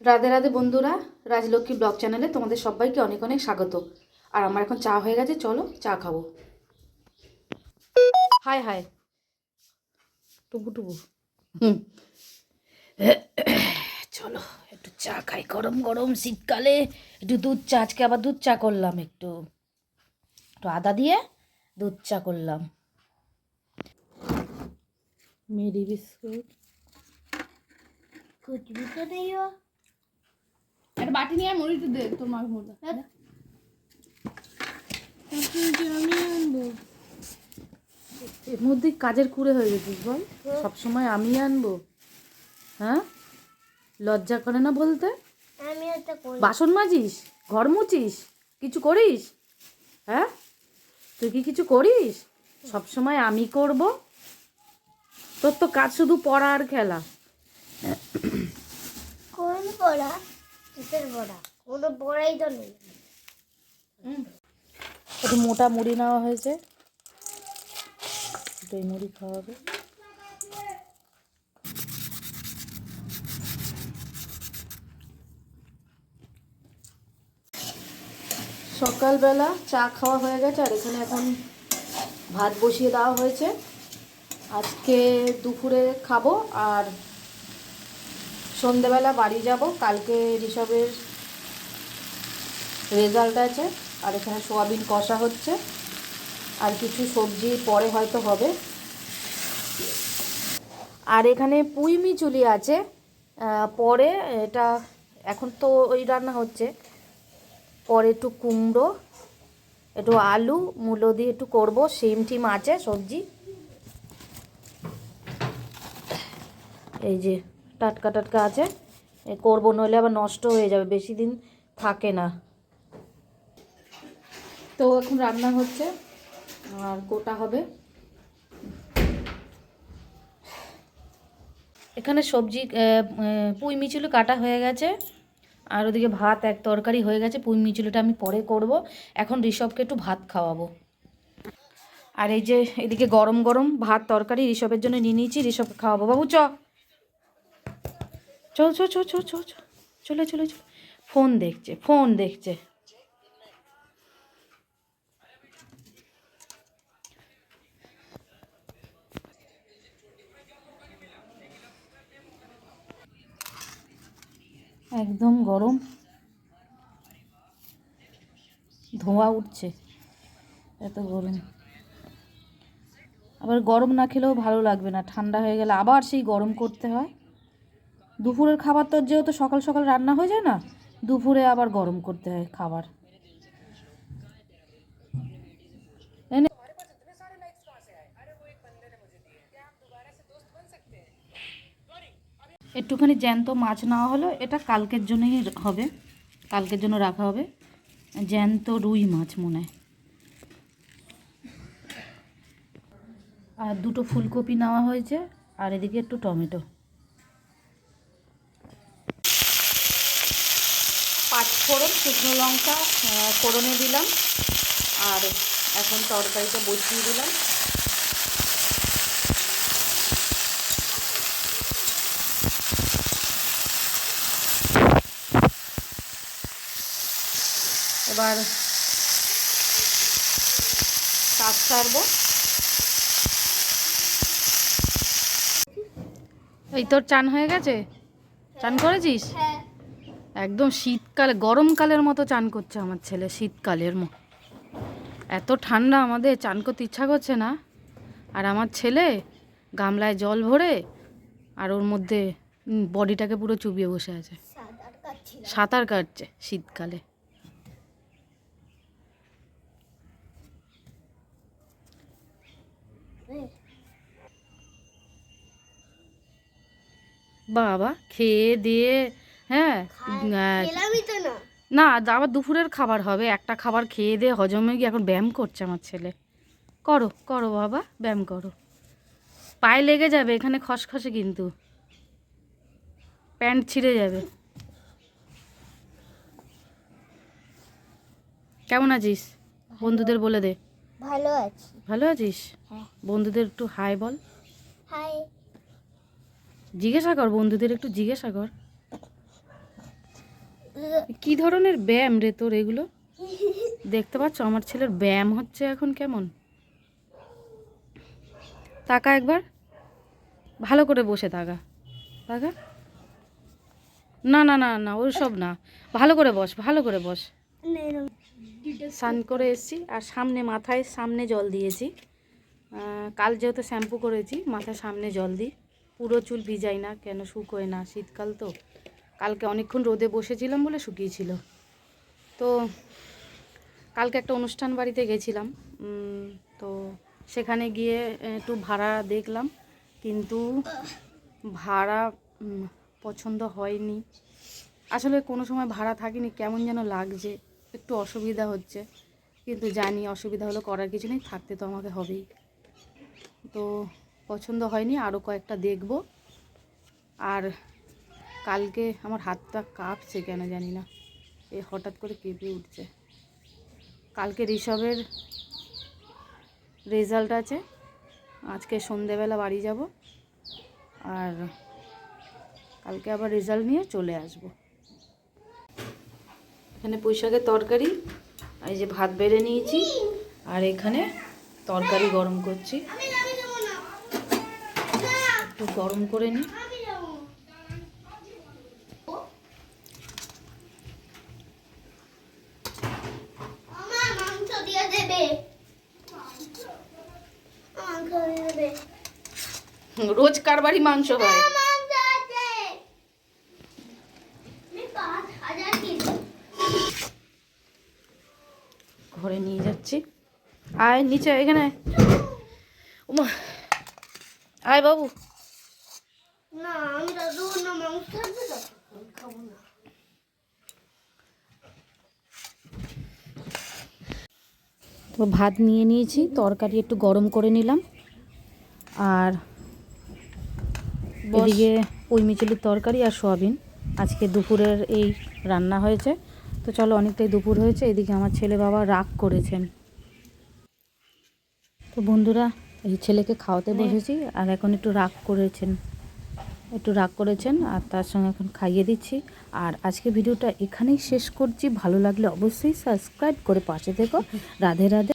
রাধে রাধে বন্ধুরা, রাজলক্ষ্মী ব্লগ চ্যানেলে তোমাদের সবাইকে অনেক অনেক স্বাগত। আর আমার এখন চা হয়ে গেছে, চলো চা খাবো। High high টুবু টুবু। হুম, চলো একটু চা খাই, গরম গরম শীতকালে একটু দুধ চা। আজকে আবার দুধ চা করলাম, একটু একটু আদা দিয়ে দুধ চা করলাম। মেরি বিস্কুট कुछ भी तो नहीं हो। একটা বাটি নিয়ে মুড়ি তো দে তোর মাকে মুড়ি আমি আনবো। এর মধ্যে কাজের কুড়ে হয়ে গেছিস বল, সবসময় আমি আনবো। হ্যাঁ, লজ্জা করে না বলতে? আমি একটা করি। বাসন মাজিস, ঘর মুছিস, কিছু করিস? হ্যাঁ, তুই কি কিছু করিস? সব সময় আমি করব। তোর তো কাজ শুধু পড়া আর খেলা। কোন পড়া? কিসের পড়া? কোনো পড়াই তো নেই। একটু মোটা মুড়ি নেওয়া হয়েছে, দই মুড়ি খাওয়াবে। সকালবেলা চা খাওয়া হয়ে গেছে, আর এখানে এখন ভাত বসিয়ে দেওয়া হয়েছে। আজকে দুপুরে খাবো, আর সন্ধেবেলা বাড়ি যাব। কালকে ঋষভের রেজাল্ট আছে। আর এখানে সোয়াবিন কষা হচ্ছে, আর কিছু সবজি পরে হয়তো হবে। আর এখানে পুঁই মিচুলি আছে, পরে এটা, এখন তো ওই রান্না হচ্ছে, পরে একটু কুমড়ো, একটু আলু মূলো দিয়ে একটু করবো। শিম টিম আছে, সবজি এই যে টাটকা টাটকা আছে, করবো, নইলে আবার নষ্ট হয়ে যাবে, বেশি দিন থাকে না। তো এখন রান্না হচ্ছে আর গোটা হবে। এখানে সবজি পুঁই মিচুলি কাটা হয়ে গেছে, আর ওদিকে ভাত এক তরকারি হয়ে গেছে। পুঁই মিচুলিটা আমি পরে করব, এখন ঋষভকে একটু ভাত খাওয়াবো। আর এই যে এদিকে গরম গরম ভাত তরকারি ঋষভের জন্য নিয়ে নিয়েছি, ঋষভকে খাওয়াবো। বাবু চল চল চল চল চল চল, চলে চলে চল। ফোন দেখছে, ফোন দেখছে। একদম গরম, ধোঁয়া উঠছে, এত গরম। আবার গরম না খেলেও ভালো লাগবে না, ঠান্ডা হয়ে গেলে আবার সেই গরম করতে হয়। দুপুরের খাবার তো যেহেতু সকাল সকাল রান্না হয়ে যায় না, দুপুরে আবার গরম করতে হয় খাবার। একটুখানি জ্যান্ত মাছ নেওয়া হলো, এটা কালকের জন্যই হবে, কালকের জন্য রাখা হবে। জ্যান্ত রুই মাছ মনে হয়। আর দুটো ফুলকপি নেওয়া হয়েছে, আর এদিকে একটু টমেটো। পাঁচফোড়ন, শুকনো লঙ্কা ফোড়নে দিলাম, আর এখন তরকারিটা বসিয়ে দিলাম। এবার কাজ সারবো। এই তোর চান হয়ে গেছে? চান করেছিস? হ্যাঁ। একদম শীতকালে, গরমকালের মতো চান করছে আমার ছেলে, শীতকালের এত ঠান্ডা আমাদের চান করতে ইচ্ছা করছে না। আর আমার ছেলে গামলায় জল ভরে, আর ওর মধ্যে বডিটাকে পুরো চুবিয়ে বসে আছে, সাঁতার কাটছে শীতকালে। বাবা খেয়ে দিয়ে, হ্যাঁ খেলামই তো না। না, আবার দুপুরের খাবার হবে, একটা খাবার খেয়ে দিয়ে হজমে গিয়ে এখন ব্যায়াম করছে আমার ছেলে। করো করো বাবা, ব্যায়াম করো, পায়ে লেগে যাবে, এখানে খসখসে কিন্তু, প্যান্ট ছিঁড়ে যাবে। কেমন আছিস বন্ধুদের বলে দে। ভালো আছি। ভালো আছিস? হ্যাঁ। বন্ধুদের একটু হাই বল, হাই। জিজ্ঞাসা কর, বন্ধুদের একটু জিজ্ঞাসা কর। কি ধরনের ব্যায়াম রে তোর এগুলো? দেখতে পাচ্ছ আমার ছেলের ব্যায়াম হচ্ছে এখন কেমন। তাকা একবার, ভালো করে বসে তাকা, তাকা। না না না না ওইসব না, ভালো করে বস, ভালো করে বস। স্নান করে এসেছি আর সামনে মাথায় সামনে জল দিয়েছি। কাল যেহেতু শ্যাম্পু করেছি মাথায় সামনে জল দিই, পুরো চুল ভিজাই না, কেন শুকোয় না, শীতকাল তো। কালকে অনেকক্ষণ রোদে বসেছিলাম বলে শুকিয়েছিল। তো কালকে একটা অনুষ্ঠান বাড়িতে গেছিলাম, তো সেখানে গিয়ে একটু ভাড়া দেখলাম, কিন্তু ভাড়া পছন্দ হয়নি। আসলে কোনো সময় ভাড়া থাকিনি, কেমন যেন লাগছে, একটু অসুবিধা হচ্ছে, কিন্তু জানি অসুবিধা হলো করার কিছু নেই, থাকতে তো আমাকে হবেই। তো পছন্দ হয়নি, আরও কয়েকটা দেখব। আর কালকে আমার হাতটা কাঁপছে কেন জানি না, এ হঠাৎ করে কেঁপে উঠছে। কালকে ঋষভের রেজাল্ট আছে, আজকে সন্ধেবেলা বাড়ি যাব, আর কালকে আবার রেজাল্ট নিয়ে চলে আসব। এখানে পুঁইশাকের তরকারি, এই যে ভাত বেড়ে নিয়েছি, আর এখানে তরকারি গরম করছি, একটু গরম করে নিই। রোজ কার বাড়ি মাংস হয়? ঘরে নিয়ে যাচ্ছি, আয় নিচে, এখানে ওমা, আয় বাবু। না আমি দাদু না মাংস থাকবে তো খাবো না। তো ভাত নিয়ে নিয়েছি, তরকারি একটু গরম করে নিলাম, আর এদিকে পুঁই মিচুলির তরকারি আর সয়াবিন আজকে দুপুরের এই রান্না হয়েছে। তো চলো, অনেকটাই দুপুর হয়েছে, এদিকে আমার ছেলে বাবা রাগ করেছেন। তো বন্ধুরা, এই ছেলেকে খাওয়াতে বসেছি, আর এখন একটু রাগ করেছেন, আর তার সঙ্গে এখন খাইয়ে দিচ্ছি। আর আজকে ভিডিওটা এখানেই শেষ করছি, ভালো লাগলে অবশ্যই সাবস্ক্রাইব করে পাশে থেকো। রাধে রাধে।